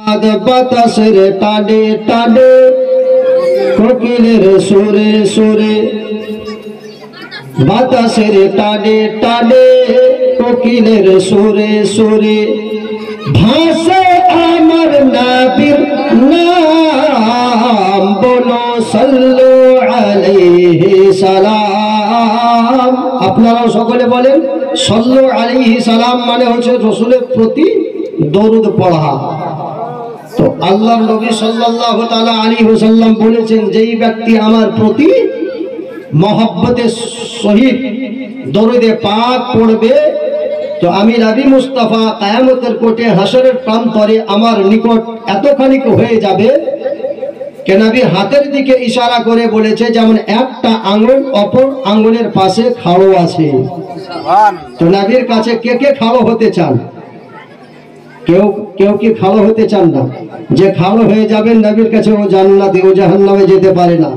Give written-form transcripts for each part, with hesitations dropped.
বাতাসের টানে টানে কোকিলের সুরে সুরে, বাতাসের টানে টানে কোকিলের সুরে সুরে, ভাসে আমার নবীর নাম, বলো সাল্লু আলাইহি সালাম। আপনারাও সকলে বলেন সাল্লু আলাইহি সালাম, মানে হচ্ছে রাসূলের প্রতি দরুদ পড়া। তো আল্লাহর নবী সাল্লাল্লাহু তাআলা আলাইহি ওয়াসাল্লাম বলেছেন, যেই ব্যক্তি আমার প্রতি মহব্বতের সহিত দরুদে পাক পড়বে, তো আমি নবী মুস্তাফা কিয়ামতের কোটে হাসরের প্রান্তরে আমার নিকট এতখানি হয়ে যাবে কে নবী হাতের দিকে ইশারা করে বলেছে, যেমন একটা আঙ্গুল অপর আঙ্গুলের পাশে খাড়ো আছে। তো নবীর কাছে কে কে খাড়ো হতে চান? কেউ কি খাড়ো হতে চান না? যে খাড়ো হয়ে যাবেন নবীর কাছে, ও জান্নাতে, ও জাহান্নামে যেতে পারে না।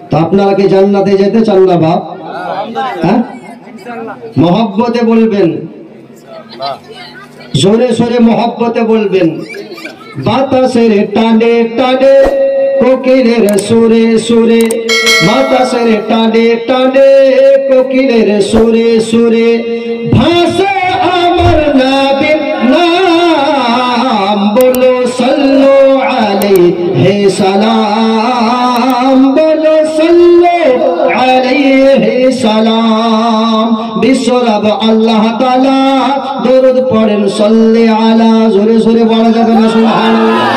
তো আপনারা কি জান্নাতে যেতে চান না বাপ? হ্যাঁ, মহব্বতে বলবেন, জোরে সোরে মহব্বতে বলবেন। বাতাসের টানে টানে কোকিলের সুরে সুরে, বাতাসের টানে টানে কোকিলের সুরে সুরে, ভাসে আমার নবীর নাম, বলো সাল্লু আলাইহি সালাম, বলো সাল্লু আলাইহি সালাম। বিশ্বরব আল্লাহ তাআলা দরুদ পড়েন, সাল্লি আলা, জোরে জোরে বলা যাবে না সুবহানাল্লাহ,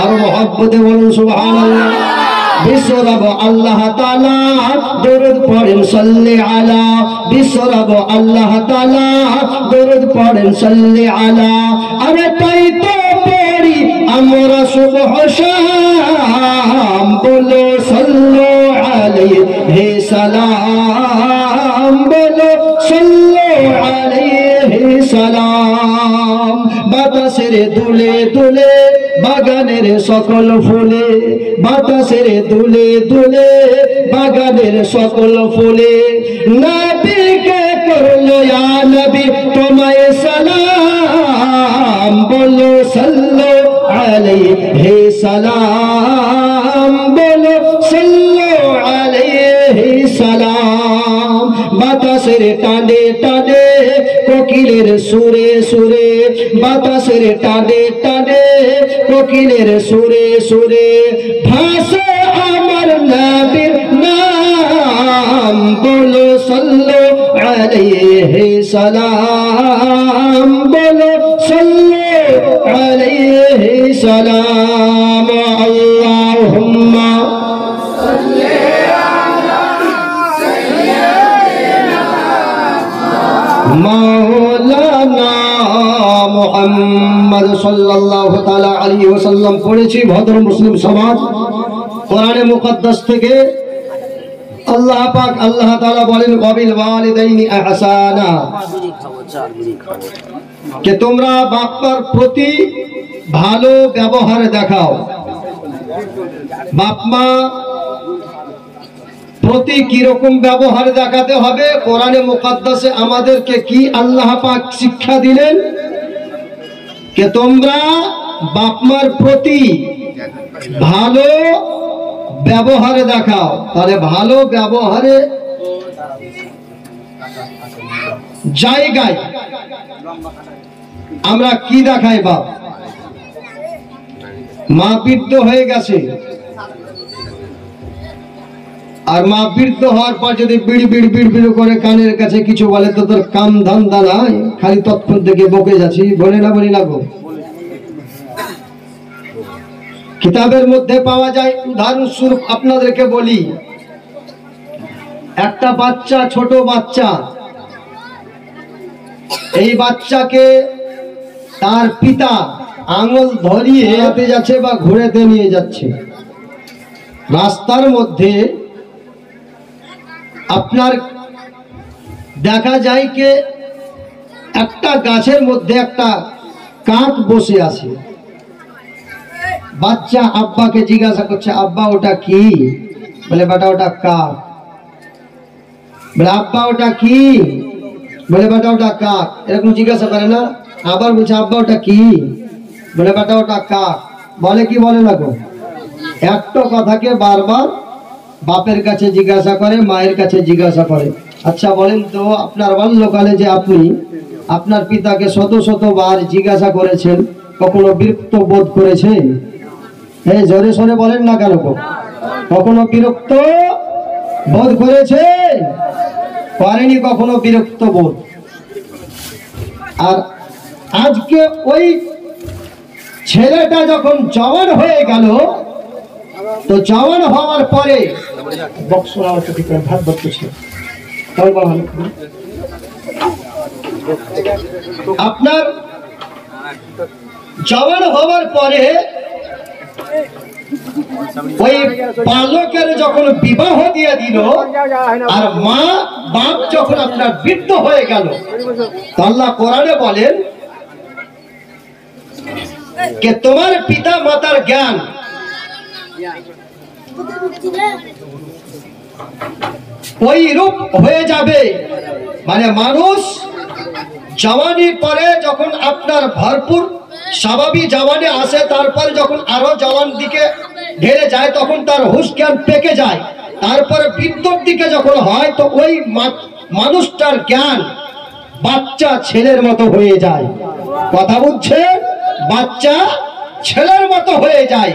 আর মহব্বতে বলুন সুবহানাল্লাহ। বিশ্বরব আল্লাহ তাআলা দরুদ পড়েন, সাল্লি আলা, বিশ্বরব আল্লাহ তাআলা দরুদ পড়েন, সাল্লি আলা। আরে তাই তো পড়ি আমরা সুবহ শাম, বলো সাল্লু আলাইহি সালাম, বলো সাল্লু আলাইহি সালাম। বাতাসের দুলে দুলে বাগানের সকল ফুলে, বাতাসের দুলে দুলে বাগানের সকল ফুলে, নবীকে করলো ইয়া নবী তোমায় সালাম, বলো সাল্লু আলাইহি সালাম, বলো সাল্লু আলাইহি সালাম। বাতাসের টানে টানে কোকিলের সুরে সুরে, বাতাসের টানে টানে কোকিলের সুরে সুরে, ভাসে আমার নবীর নাম, বলো সাল্লু আলাইহি সালাম, বলো সাল্লু আলাইহি সালাম। আল্লাহুম্মা সাল্লি আলা সাইয়্যিদিনা মাওলানা মুহাম্মদ সাল্লাল্লাহু তাআলা আলাইহি ওয়াসাল্লাম পড়েছি। ভদ্র মুসলিম সমাজ, কোরআনে মুকদ্দাস থেকে আল্লাহ পাক আল্লাহ তাআলা বলেন, ওয়াবিল ওয়ালিদাইনি ইহসানা, যে তোমরা বাপ-মার প্রতি ভালো ব্যবহার দেখাও। বাপ-মা প্রতি কি রকম ব্যবহার দেখাতে হবে, কোরআনে মুকদ্দাসে আমাদেরকে কি আল্লাহ পাক শিক্ষা দিলেন, যে তোমরা বাপ-মার প্রতি ভালো ব্যবহারে দেখাও। তাহলে ভালো ব্যবহারে জায়গায় আমরা কি দেখাই? বাপ মা বৃদ্ধ হয়ে গেছে, আর মা বৃদ্ধ হওয়ার পর যদি বিড় বিড় বিড় বিড় করে কানের কাছে কিছু বলে, তো তোর কাম ধান্দা নাই, খালি তৎক্ষণ থেকে বকে যাচ্ছি, বলে না বলি না গো। কিতাবের মধ্যে পাওয়া যায়। উদাহরণস্বরূপ আপনাদেরকে বলি, একটা বাচ্চা, ছোট বাচ্চা, এই বাচ্চাকে তার পিতা আঙুল ধরিয়ে হেঁটে যাচ্ছে বা ঘুরেতে নিয়ে যাচ্ছে, রাস্তার মধ্যে আপনার দেখা যায় যে একটা গাছের মধ্যে একটা কাক বসে আছে। বাচ্চা আব্বাকে জিজ্ঞাসা করছে, আব্বা ওটা কি? বলে বেটা ওটা কাক। বলে আব্বা ওটা কি? বলে বেটা ওটা কাক। এরকম জিজ্ঞাসা করে না? আবার বলছে আব্বা ওটা কি? বলে বেটা ওটা কাক। বলে কি বলে না গো? একটা কথাকে বারবার বাপের কাছে জিজ্ঞাসা করে, মায়ের কাছে জিজ্ঞাসা করে। আচ্ছা বলেন তো, আপনার বাল্যকালে যে আপনি আপনার পিতাকে শত শতবার জিজ্ঞাসা করেছেন, কখনো বিরক্ত বোধ করেছেন? এই জোরে সোরে বলেন না কেন গো? কখনো বিরক্ত বোধ করেছে? করেনি কখনো বিরক্ত বোধ। আর আজকে ওই ছেলেটা যখন জওয়ান হয়ে গেল, তো জওয়ান হওয়ার পরে আপনার জওয়ান হওয়ার পরে ওই বালকের যখন বিবাহ দিয়ে দিল, আর মা বাপ যখন আপনার বৃদ্ধ হয়ে গেল, আল্লাহ কোরআনে বলেন যে তোমার পিতা মাতার জ্ঞান ওই রূপ হয়ে যাবে। মানে মানুষ জওয়ানির পরে যখন আপনার ভরপুর স্বাভাবিক জওয়ানে আসে, তারপর যখন আরো জওয়ান দিকে ঢেলে যায়, তখন তার হুঁশ জ্ঞান পেকে যায়। তারপরে বৃদ্ধর দিকে যখন হয়, তো ওই মানুষটার জ্ঞান বাচ্চা ছেলের মতো হয়ে যায়। কথা বুঝছেন? বাচ্চা ছেলের মতো হয়ে যায়।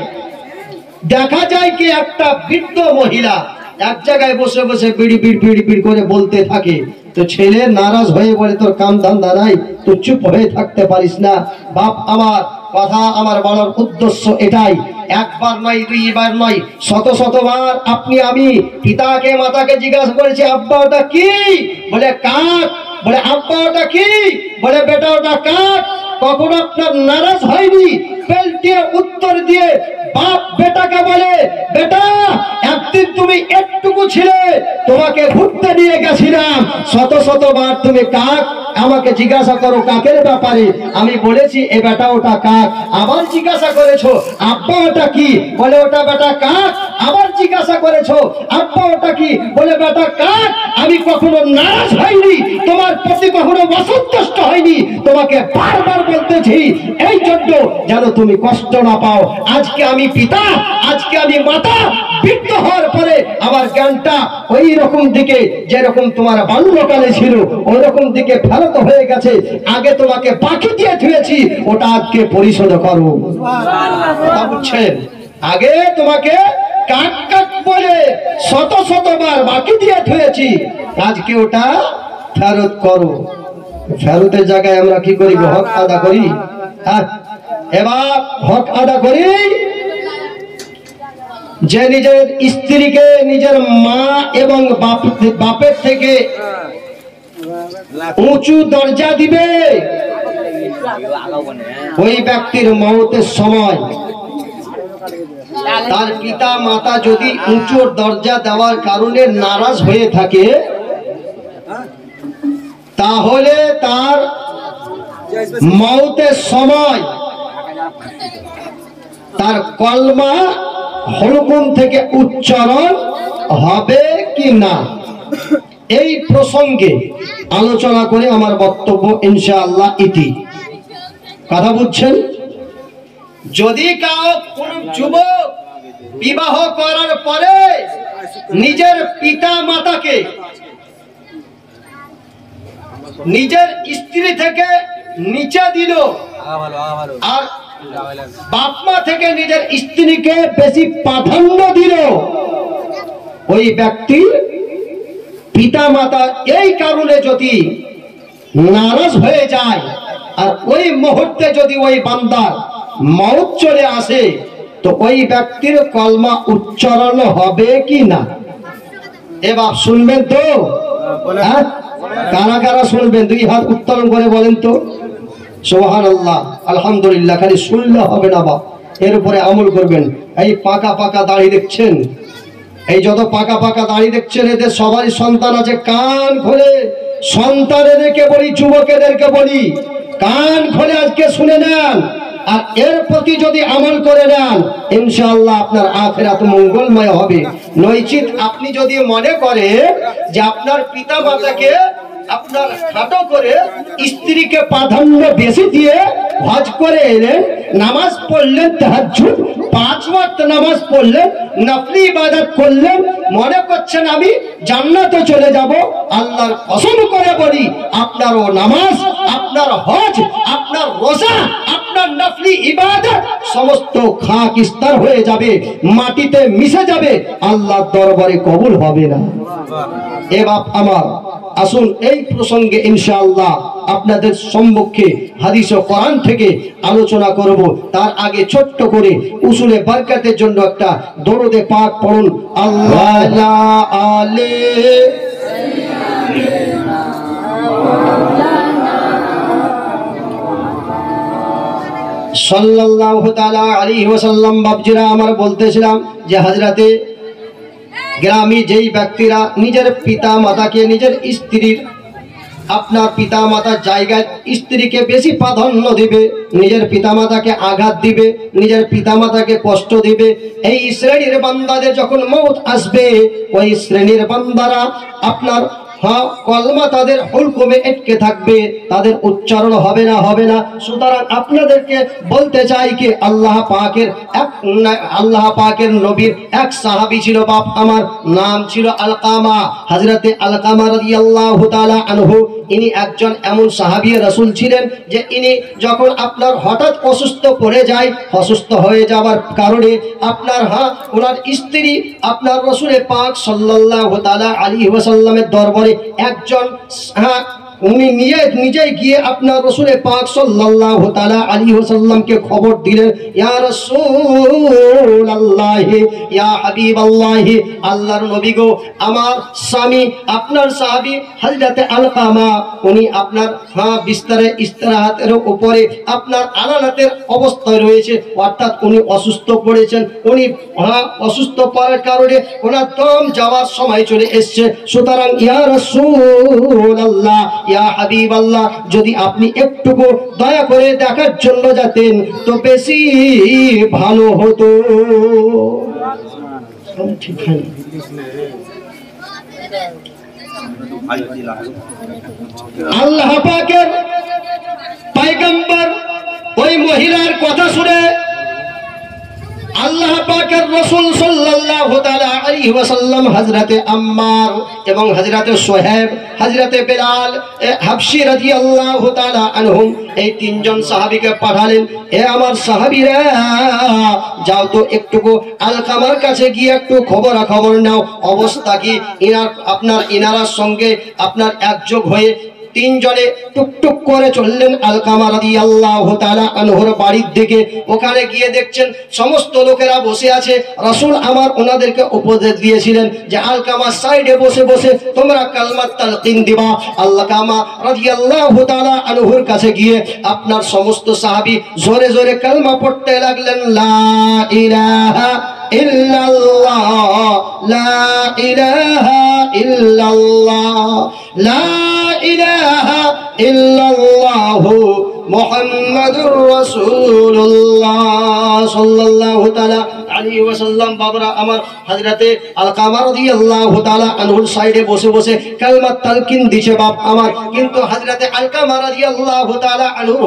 দেখা যায় কি একটা বৃদ্ধ মহিলা এক জায়গায় বসে বসে বিড়ি বিড় বিড়ি বিড় করে বলতে থাকে, তো ছেলে নারাজ হয়ে বলে, তোর কাম ধান্দা নাই, তুই চুপ হয়ে থাকতে পারিস না? বাপ আমার কথা আমার বলার উদ্দেশ্য এটাই, একবার নয় দুইবার নয়, শত শতবার আপনি আমি পিতাকে মাতাকে জিজ্ঞাসা করেছি, আব্বা ওটা কি? বলে কাক। বলে আব্বা ওটা কি? বলে বেটা ওটা কাক। কখনো আপনার নারাজ হয়নি? পেল্টিয়ে উত্তর দিয়ে বাপ বেটাকে বলে, বেটা একদিন তুমি একটুকু ছিলে, তোমাকে ঘুরতে নিয়ে গেছিলাম, শত শতবার তুমি কাক আমাকে জিজ্ঞাসা করো কাকের ব্যাপারে, আমি বলেছি এ বেটা ওটা কাক। আবার জিজ্ঞাসা করেছো আব্বা ওটা কি? বলে ওটা বেটা কাক। আবার জিজ্ঞাসা করেছো আব্বা ওটা কি? বলে বেটা কাক। আমি কখনো নারাজ হয়নি, তোমার প্রতি কখনো অসন্তুষ্ট হয়নি, তোমাকে বারবার বলতেছি এই জন্য যেন তুমি কষ্ট না পাও। আজকে আমি পিতা, আজকে আমি মাতা, বৃদ্ধ হওয়ার পরে আমার জ্ঞানটা ওই রকম দিকে যেরকম তোমার বাল্যকালে ছিল ওই রকম দিকে ফেরত হয়ে গেছে। আগে তোমাকে বাকি দিয়ে ধুয়েছি, ওটা আজকে পরিশোধ করো। বুঝছেন? আগে তোমাকে কাক কাক বলে শত শতবার বাকি দিয়ে ধুয়েছি, আজকে ওটা ফেরত করো। ফেরতের জায়গায় আমরা কি করি? হক আদা করি। হ্যাঁ, এবার হক আদা করি যে নিজের স্ত্রীকে নিজের মা এবং বাপের থেকে উঁচু দরজা দিবে, ওই ব্যক্তির মওতের সময় তার পিতা মাতা যদি উঁচু দরজা দেওয়ার কারণে নারাজ হয়ে থাকে, তাহলে তার মওতের সময় তার কলমা হলকুম থেকে উচ্চারণ হবে কি না, এই প্রসঙ্গে আলোচনা করে আমার বক্তব্য ইনশাআল্লাহ ইতি। কথা বুঝছেন? যদি কোন যুবক বিবাহ করার পরে নিজের পিতা মাতাকে নিজের স্ত্রী থেকে নিচে দিল, আর বাপ মা থেকে নিজের স্ত্রীকে বেশি প্রাধান্য দিল, ওই ব্যক্তি পিতা মাতা এই কারণে যদি নারাজ হয়ে যায়, আর ওই মুহূর্তে যদি ওই বান্দার মওত চলে আসে, তো ওই ব্যক্তির কলমা উচ্চারণ হবে কি না? এবার শুনবেন তো? কারা কারা শুনবেন? দুই হাত উত্তোলন করে বলেন তো। সুবহানাল্লাহ, আলহামদুলিল্লাহ। খালি শুনলে হবে না বাপ, এর উপরে আমল করবেন। এই পাকা পাকা দাড়ি দেখছেন, এই যত পাকা পাকা দাড়ি দেখছেন, এদের সবারই সন্তান আছে। কান খোলে সন্তানেদেরকে বলি, যুবকেদেরকে বলি, কান খোলে আজকে শুনে নেন, আর এর প্রতি যদি আমল করে নেন, ইনশাআল্লাহ আপনার আখিরাত মঙ্গলময় হবে। নৈচিত আপনি যদি মনে করেন যে আপনার পিতা মাতাকে আপনার খাটো করে স্ত্রীকে প্রাধান্য বেশি দিয়ে হজ করে এলেন, নামাজ পড়লেন, তাহাজ্জুদ 5 ওয়াক্ত নামাজ পড়লেন, নফলি ইবাদত করলেন, মনে করছেন আমি জান্নাতে চলে যাব। আল্লাহর কসম করে বলি, আপনারও নামাজ, আপনার হজ, আপনার রোজা, আপনার নফলি ইবাদত সমস্ত খাকিস্তার হয়ে যাবে, মাটিতে মিশে যাবে, আল্লাহর দরবারে কবুল হবে না। এ বাপ আমার, আসুন এই প্রসঙ্গে ইনশাআল্লাহ আপনাদের সম্মুখে হাদিস ও কোরআন থেকে আলোচনা করব। তার আগে ছোট্ট করে উসুলে বরকতের জন্য একটা দরুদে পাক পড়ুন। আল্লাহ আলে সাল্লাল্লাহু তাআলা আলাইহি ওয়াসাল্লাম। বাবজিরা আমার, বলতেছিলাম যে হযরতে গ্রামী যেই ব্যক্তিরা নিজের পিতা মাতাকে, নিজের স্ত্রীর, আপনার পিতা মাতার জায়গায় স্ত্রীকে বেশি প্রাধান্য দিবে, নিজের পিতা মাতাকে আঘাত দিবে, নিজের পিতা মাতাকে কষ্ট দিবে, এই শ্রেণীর বান্দাদের যখন মওত আসবে, ওই শ্রেণীর বান্দারা আপনার কলমা তাদের হুলকুমে আটকে থাকবে, তাদের উচ্চারণ হবে না। সুতরাং আপনাদেরকে বলতে চাই কি আল্লাহ পাকের নবীর এক সাহাবী ছিল বাপ আমার, নাম ছিল আলকামা, হযরতে আলকামা রাদিয়াল্লাহু তাআলা আনহু। ইনি একজন এমন সাহাবী রাসূল ছিলেন যে ইনি যখন আপনার হঠাৎ অসুস্থ পড়ে যায়, অসুস্থ হয়ে যাওয়ার কারণে আপনার ওনার স্ত্রী আপনার রাসূল পাক সাল্লাল্লাহু তাআলা আলাইহি ওয়াসাল্লামের দরবারে একজন উনি নিজেই গিয়ে আপনার রাসূল পাক সাল্লাল্লাহু তাআলা আলাইহি ওয়াসাল্লামকে খবর দিলেন, ইয়া রাসূলুল্লাহ, ইয়া হাবিবাল্লাহ, আল্লাহর নবী গো, আমার স্বামী আপনার সাহাবী হযরতে আলকামা, উনি আপনার বিস্তারে ইস্তিরাহাতের উপরে আপনার আলালাতের অবস্থায় রয়েছে, অর্থাৎ উনি অসুস্থ পড়েছেন। উনি অসুস্থ পড়ার কারণে ওনার দম যাওয়ার সময় চলে এসেছে। সুতরাং ইয়া রাসূলুল্লাহ, ইয়া হাবিবাল্লাহ, যদি আপনি একটুকু দয়া করে দেখার জন্য যেতেন তো বেশি ভালো হতো। আল্লাহ পাকের পয়গম্বর ওই মহিলার কথা শুনে আল্লাহ পাকের রাসূল সাল্লাল্লাহু তাআলা আলাইহি ওয়াসাল্লাম হযরতে আম্মার এবং হযরতে সুহাইব, হযরতে বিলাল হাবশী রাদিয়াল্লাহু তাআলা আনহুম, এই তিনজন সাহাবীকে পাঠালেন, এ আমার সাহাবীরা, যাও তো একটু আলকামার কাছে গিয়ে একটু খবর নাও, অবস্থা কি। ইনারার সঙ্গে আপনার একযোগ হয়ে তিনজনে টুকটুক করে চললেন আলকামা রাদিয়াল্লাহু তাআলা আনহুর বাড়ির দিকে। ওখানে গিয়ে দেখছেন সমস্ত লোকেরা বসে আছে। রাসূল আমার ওনাদেরকে উপদেশ দিয়েছিলেন যে আলকামা সাইডে বসে বসে তোমরা কালমাত তালকিন দিবা। আলকামা রাদিয়াল্লাহু তাআলা আনহুর কাছে গিয়ে আপনার সমস্ত সাহাবী জোরে জোরে কালমা পড়তে লাগলেন, লা ইলাহা ইল্লাল্লাহ, লা ইলাহা ইল্লাল্লাহ, লা ইলাহা ইল্লাল্লাহু মুহাম্মাদুর রাসূলুল্লাহ সাল্লাল্লাহু তাআলা আলাইহি ওয়াসাল্লাম। বাবরা আমার, হযরতে আলকামা রাদিয়াল্লাহু তাআলা আনহুর সাইডে বসে বসে কালমাত তালকিন দিছে বাপ আমার, কিন্তু হযরতে আলকামা রাদিয়াল্লাহু তাআলা আনহুর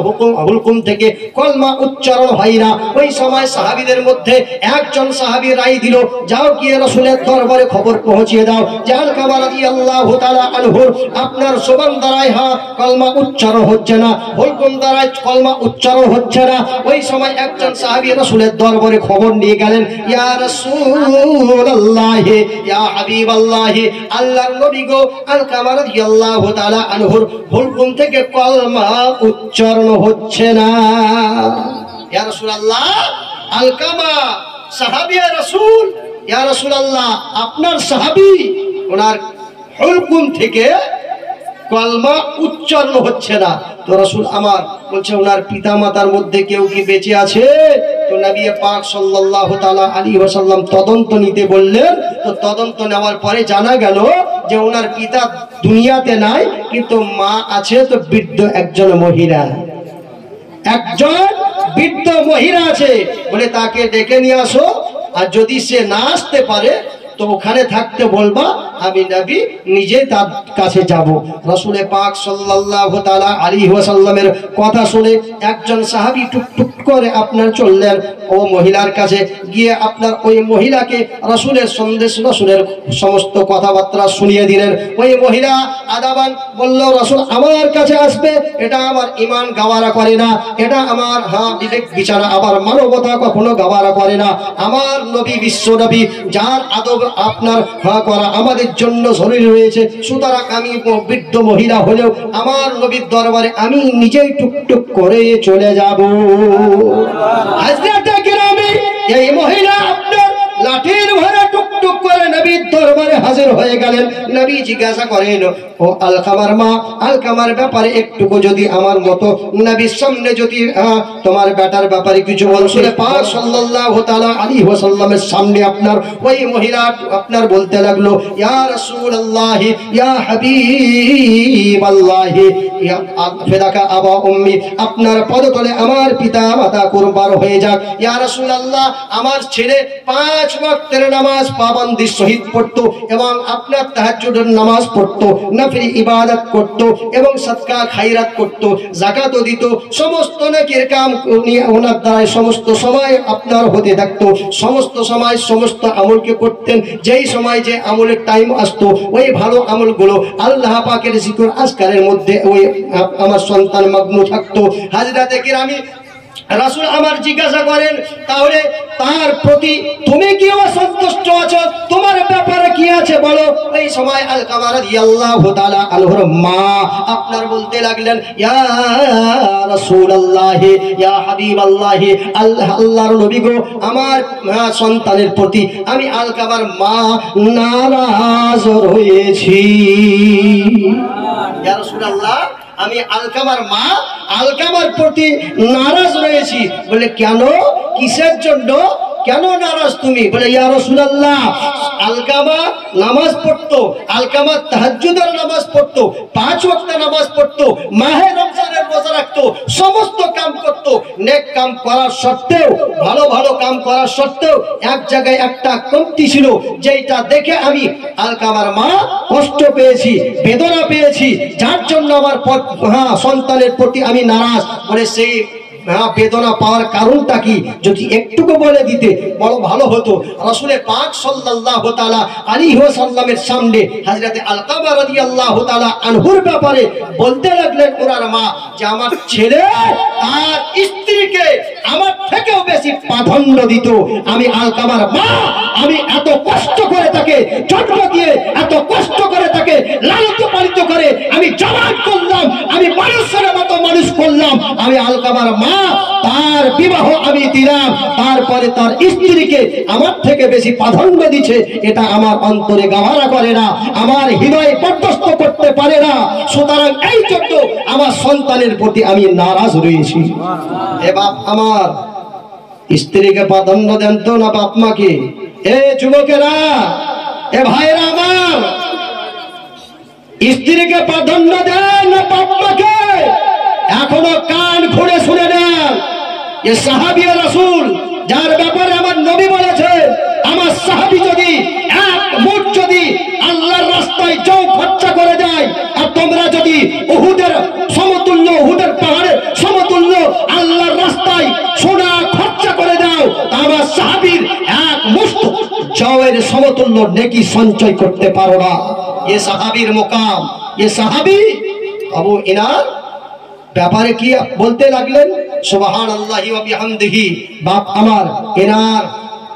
হুকুম থেকে কলমা উচ্চারণ হয় না। ওই সময় সাহাবীদের মধ্যে একজন সাহাবী রায় দিল, যাও গিয়ে রাসূলের দরবারে খবর পৌঁছিয়ে দাও যে আলকামা রাদিয়াল্লাহু তাআলা আনহুর আপনার জবান দ্বারাই কলমা উচ্চারণ হচ্ছে না, হুকুম দ্বারাই কলমা উচ্চারণ হচ্ছে না। ওই সময় একজন সাহাবী রাসূলের দরবারে খবর নিয়ে গেলেন, ইয়া রাসূলুল্লাহ, ইয়া হাবিবাল্লাহ, আল্লাহর নবী গো, আলকামা রাদিয়াল্লাহু তাআলা আনহুর হুকুম থেকে কলমা উচ্চারণ হচ্ছে না। ইয়া রাসূলুল্লাহ, আলকামা সাহাবী রাসূল, ইয়া রাসূলুল্লাহ, আপনার সাহাবী, ওনার হুকুম থেকে কলমা উচ্চারণ হচ্ছে না। তো রাসূল আমার বলছে, ওনার পিতা মাতার মধ্যে কেউ কি বেঁচে আছে? তো নবী পাক সাল্লাল্লাহু তাআলা আলাইহি ওয়াসাল্লাম তদন্ত নিতে বললেন। তো তদন্ত নেওয়ার পরে জানা গেল যে ওনার পিতা দুনিয়াতে নাই, কিন্তু মা আছে। তো বৃদ্ধ একজন মহিলা, আছে, বলে তাকে ডেকে নিয়ে আসো, আর যদি সে না আসতে পারে তো ওখানে থাকতে বলবা, আমি নবী নিজে তার কাছে যাব। রাসূল পাক সাল্লাল্লাহু তাআলা আলাইহি ওয়াসাল্লামের কথা শুনে একজন সাহাবী টুকটুক করে আপনার চললেন ও মহিলার কাছে, গিয়ে আপনার ওই মহিলাকে রাসূলের সন্দেশ, রাসূলের সমস্ত কথাবার্তা শুনিয়ে দিলেন। ওই মহিলা আদাবান বলল, রাসূল আমার কাছে আসবে, এটা আমার ঈমান গাওয়ারা করে না, এটা আমার বিবেক বিচারা, আবার মানবতা কখনো গাওয়ারা করে না। আমার নবী বিশ্ব নবী, যার আদব আপনার করা আমাদের জন্য জরুরি রয়েছে। সুতরাং আমি বৃদ্ধ মহিলা হলেও আমার নবীর দরবারে আমি নিজেই টুকটুক করে চলে যাব। হযরত কিরামে এই মহিলা আপনার লাঠির ভরে টুকটুক করে নবীর দরবারে হাজির হয়ে গেলেন। নবী জিজ্ঞাসা করেন, ও আলকামার মা, আলকামার ব্যাপারে একটুকু যদি আমার মতো নবীর সামনে যদি তোমার বেটার ব্যাপারে কিছু বলছিলে। পাক সাল্লাল্লাহু তাআলা আলাইহি ওয়াসাল্লামের সামনে আপনার ওই মহিলা আপনার বলতে লাগলো, ইয়া রাসূলুল্লাহ, ইয়া হাবিবাল্লাহ, ইয়া ফিদাকা আবা উম্মি, আপনার পদতলে আমার পিতা মাতা কুরবান হয়ে যাক। ইয়া রাসূলুল্লাহ, আমার ছেলে 5 ওয়াক্তের নামাজ পাবন্দি সহিত পড়তো এবং আপনার তাহাজ্জুদের নামাজ পড়তো, নফল ইবাদত করতো এবং সদকা খায়রাত করতো, যাকাতও দিত, সমস্ত নেকির কাম উনি ওনার দ্বারা সমস্ত সময় আপনার হতে থাকতো। সমস্ত সময় সমস্ত আমলকে করতেন। যেই সময় যে আমলের টাইম আসতো ওই ভালো আমলগুলো আল্লাহ পাকের জিকির আজকারের মধ্যে ওই আমার সন্তান মগ্ন থাকতো। হযরত কিরামি রাসূল আমার জিজ্ঞাসা করেন, তাহলে তার প্রতি তুমি কি অসন্তুষ্ট আছো, তোমার ব্যাপারে কি আছে বলো। এই সময় আলকামা রাদিয়াল্লাহু তাআলা আনহুর মা আপনার বলতে লাগলেন, ইয়া রাসূলুল্লাহ, ইয়া হাবিবাল্লাহ, আল্লাহর নবী গো, আমার সন্তানের প্রতি আমি আলকামার মা নারাজ রয়েছি। ইয়া রাসূলুল্লাহ, আমি আলকামার মা আলকামার প্রতি নারাজ রয়েছি। বলে কেন, কিসের জন্য, কেন নারাজ তুমি? বলে ইয়া রাসূলুল্লাহ, আলকামা নামাজ পড়তো, আলকামা তাহাজ্জুদের নামাজ পড়তো, 5 ওয়াক্ত নামাজ পড়তো, মাহে রমজানের রোজা রাখতো, সমস্ত কাম করতো। নেক কাম করার সত্ত্বেও, ভালো ভালো কাম করার সত্ত্বেও এক জায়গায় একটা কমতি ছিল, যেটা দেখে আমি আলকামার মা কষ্ট পেয়েছি, বেদনা পেয়েছি, যার জন্য আমার সন্তানের প্রতি আমি নারাজ। বলে সেই বেদনা পাওয়ার কারণটা কি যদি একটুকু বলে দিতে বড় ভালো হতো। রাসূল পাক সাল্লাল্লাহু তাআলা আলাইহি ওয়াসাল্লামের সামনে হযরত আলকামা রাদিয়াল্লাহু তাআলা আনহুর ব্যাপারে বলতে লাগলেন ওনার মা, যে আমার ছেলে তার স্ত্রীকে আমার থেকেও বেশি প্রাধান্য দিত। আমি আলকামার মা, আমি এত কষ্ট করে তাকে জন্ম দিয়ে, এত কষ্ট করে তাকে লালিত পালিত করে আমি জওয়ান করলাম, আমি মানুষের মতো মানুষ করলাম। আমি আলকামার মা, তার বিবাহ আমি দিলাম, তারপরে তার স্ত্রীকে আমার থেকে বেশি প্রাধান্য দিচ্ছে, এটা আমার অন্তরে গাওয়ারা করে না, আমার হৃদয়ে বরদাস্ত করতে পারে না। সুতরাং এই জন্য আমার সন্তানের প্রতি আমি নারাজ রয়েছি। এ বাপ আমার, স্ত্রীকে প্রাধান্য দেন তো না বাপ মাকে? এ যুবকেরা, এ ভাইরা আমার, স্ত্রীকে প্রাধান্য দেন না বাপ মাকে? এখনো কান খুলে শুনে নেন, এ সাহাবী রাসূল যার ব্যাপারে আমার নবী বলেছে, আমার সাহাবী যদি এক মুঠ যদি আল্লাহর রাস্তায় যাও খরচা করে দেয়, আর তোমরা যদি উহুদের সমতুল্য, উহুদের পাহাড়ের সমতুল্য আল্লাহর রাস্তায় সোনা খরচা করে দাও, তা আমার সাহাবীর এক মুঠ যাওয়ের সমতুল্য নেকি সঞ্চয় করতে পারো না। এ সাহাবীর মুকাম, এ সাহাবী আবু ইনার ব্যাপারে কি বলতে লাগলেন, সুবহানাল্লাহি ওয়া বিহামদিহি। বাপ আমার, এনার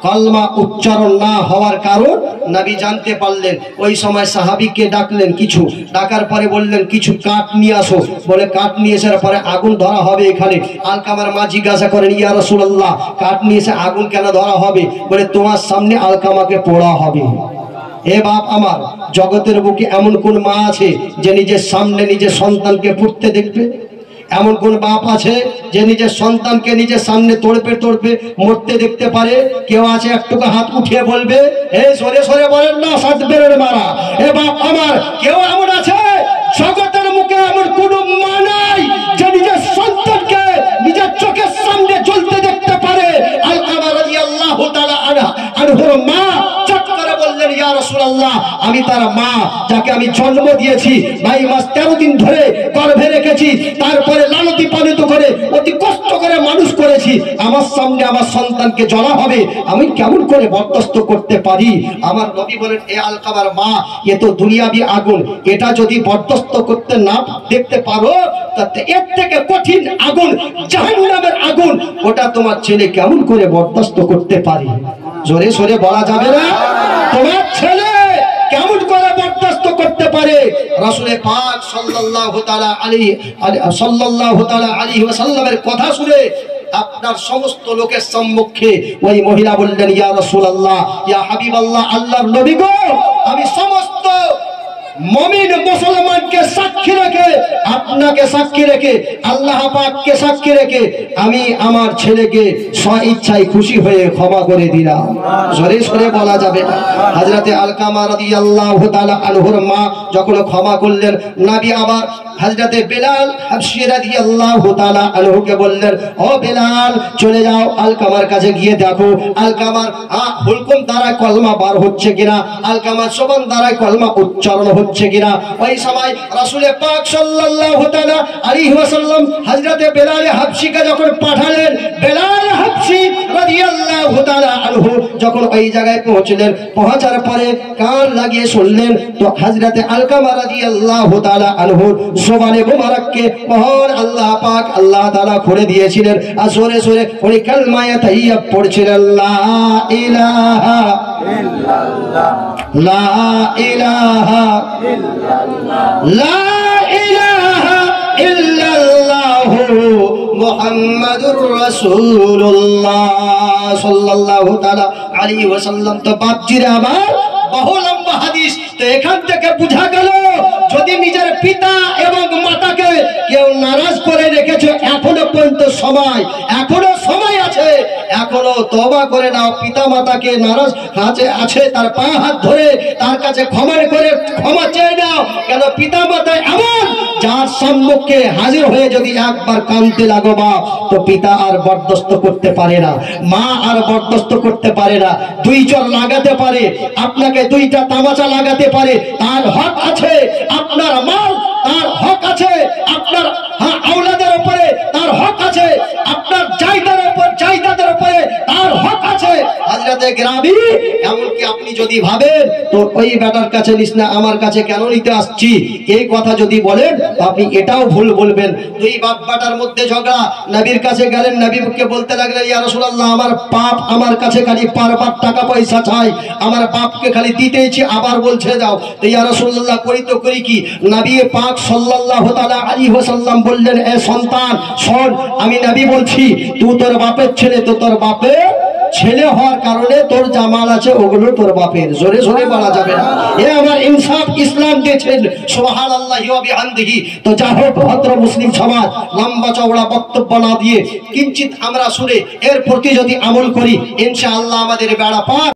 কলমা উচ্চারণ না হওয়ার কারণ নবী জানতে পারলেন। ওই সময় সাহাবীকে ডাকলেন, কিছু ডাকার পরে বললেন কিছু কাঠ নিয়ে আসো। বলে কাঠ নিয়ে আসার পরে আগুন ধরা হবে এখানে। আলকামার মা জিজ্ঞাসা করেন, ইয়া রাসূলুল্লাহ, কাঠ নিয়ে এসে আগুন কেন ধরা হবে? বলে তোমার সামনে আলকামাকে পোড়া হবে। এ বাপ আমার, জগতের বুকে এমন কোন মা আছে যে নিজের সামনে নিজের সন্তানকে পুড়তে দেখবে? এমন কোন বাপ আছে যে নিজের সন্তানকে নিজের সামনে তড়পে মরতে দেখতে পারে? কেউ আছে একটুকু হাত উঠিয়ে বলবে? এ সরে সরে বলেন না, সাত বেরের মারা। এ বাপ আমার, কেউ এমন আছে জগতের মুখে এমন কোন মা নাই যে নিজের সন্তানকে নিজের চোখের সামনে জ্বলতে দেখতে পারে? আলকামা রাদিয়াল্লাহু তাআলা আনহুর মা চট করে বললেন, ইয়া ইয়া রাসূলুল্লাহ আমি তার মা, যাকে আমি জন্ম দিয়েছি 22 মাস 13 দিন ধরে গর্ভে রেখেছি, তারপরে লালতি পালিত করে অতি কষ্ট করে মানুষ করেছি, আমার সামনে আমার সন্তানকে জ্বলা হবে, আমি কেমন করে বরদাস্ত করতে পারি? আমার নবী বলেন, এ আলকামার মা, এ তো দুনিয়াবি আগুন, এটা যদি বরদাস্ত করতে না দেখতে পারো, তাতে এর থেকে কঠিন আগুন জাহান্নামের আগুন, ওটা তোমার ছেলে কেমন করে বরদাস্ত করতে পারে? জোরে সোরে বলা যাবে না? তোমার ছেলে কেমন করে বরদাস্ত করতে পারে? রাসূল পাক সাল্লাল্লাহু তাআলা আলাইহি ওয়াসাল্লামের কথা শুনে আপনার সমস্ত লোকের সম্মুখে ওই মহিলা বললেন, ইয়া রাসূলুল্লাহ, ইয়া হাবিবাল্লাহ, আল্লাহর নবী গো, আমি সমস্ত মুমিন মুসলমানকে সাক্ষী রেখে, আপনাকে সাক্ষী রেখে, আল্লাহ পাককে সাক্ষী রেখে আমি আমার ছেলেকে স্বইচ্ছায় খুশি হয়ে ক্ষমা করে দিলাম। জোরে সোরে বলা যাবে না। হযরতে আলকামা রাদিয়াল্লাহু তাআলা আনহুর মা যখন ক্ষমা করলেন, নবী আবার হযরতে বেলাল হাবশী রাদিয়াল্লাহু তাআলা আনহুকে বললেন, ও বেলাল, চলে যাও আলকামার কাছে গিয়ে দেখো আলকামার হুলকুম দ্বারা কলমা বার হচ্ছে কিনা, আলকামার জবান দ্বারা কলমা উচ্চারণ হচ্ছে কিনা। ওই সময় রাসূল পাক সাল্লাল্লাহু তাআলা আলাইহি ওয়াসাল্লাম হযরতে বেলাল হাবশীকে যখন পাঠালেন, বেলাল হাবশী রাদিয়াল্লাহু তাআলা আনহু যখন ওই জায়গায় পৌঁছলেন, পৌঁছার পরে কান লাগিয়ে শুনলেন, তো হযরতে আলকামা রাদিয়াল্লাহু তাআলা আনহু জবানে মুবারককে মহান আল্লাহ পাক আল্লাহ তাআলা খুলে দিয়েছিলেন, আর জোরে জোরে ওই কালমায়ে তাইয়্যিব পড়ছিলেন, লা ইলাহা ইল্লাল্লাহ, লা ইলাহা ইল্লাল্লাহ, লা ইলাহা ইল্লাল্লাহ মুহাম্মাদুর রাসূলুল্লাহ সাল্লাল্লাহু তাআলা আলাইহি ওয়াসাল্লাম। তো বাপজিরা আমার, বহু লম্বা হাদিস। তো এখান থেকে বোঝা গেল, যদি নিজের পিতা এবং মাতাকে কেউ নারাজ করে রেখেছো, এখনো পর্যন্ত সময়, এখনো সময় আছে, এখনো তওবা করে নাও। পিতা মাতাকে নারাজ আছে, তার পা হাত ধরে তার কাছে ক্ষমা চেয়ে নাও। কেন? পিতা মাতা এমন, যার সম্মুখে হাজির হয়ে যদি একবার কাঁদতে লাগো মা, তো পিতা আর বরদাস্ত করতে পারে না, মা আর বরদাস্ত করতে পারে না। দুই চর লাগাতে পারে, আপনাকে দুইটা তামাচা লাগাতে পারে, তার হক আছে। আপনার মাল, তার হক আছে। আপনার আওলাদের উপরে তার হক আছে। আপনার জায়দাদের উপরে তার হক আছে। হযরতে গ্রামী, এমনকি আপনি যদি ভাবেন তো ওই বেটার কাছে নিস না, আমার কাছে কেন নিতে আসছি, এই কথা যদি বলেন, আপনি এটাও ভুল বলবেন। দুই বাপ বেটার মধ্যে ঝগড়া, নবীর কাছে গেলেন, নবীকে বলতে লাগলেন, ইয়া রাসূলুল্লাহ, আমার বাপ আমার কাছে খালি বারবার টাকা পয়সা চাই, আমার বাপকে খালি দিতেইছি, আবার বলছে দাও। তো ইয়া রাসূলুল্লাহ, করি তো করি কি? নবী পাক সাল্লাল্লাহু তাআলা আলাইহি ওয়াসাল্লাম বললেন, এ সন্তান শোন, আমি নবী বলছি, তুই তোর বাপের ছেলে, তো তোর বাপের ছেলে হওয়ার কারণে তোর জামাল আছে, ওগুলো তোর বাপের। জোরে জোরে বলা যাবে না। এ আমার ইনসাফ ইসলাম দিয়েছেন, সুবহানাল্লাহি ওয়া বিহামদিহি। তো যা হোক, ভদ্র মুসলিম সমাজ লম্বা চওড়া বক্তব্য না দিয়ে কিঞ্চিত আমরা শুনে এর প্রতি যদি আমল করি, ইনশাআল্লাহ আমাদের বেড়া পার।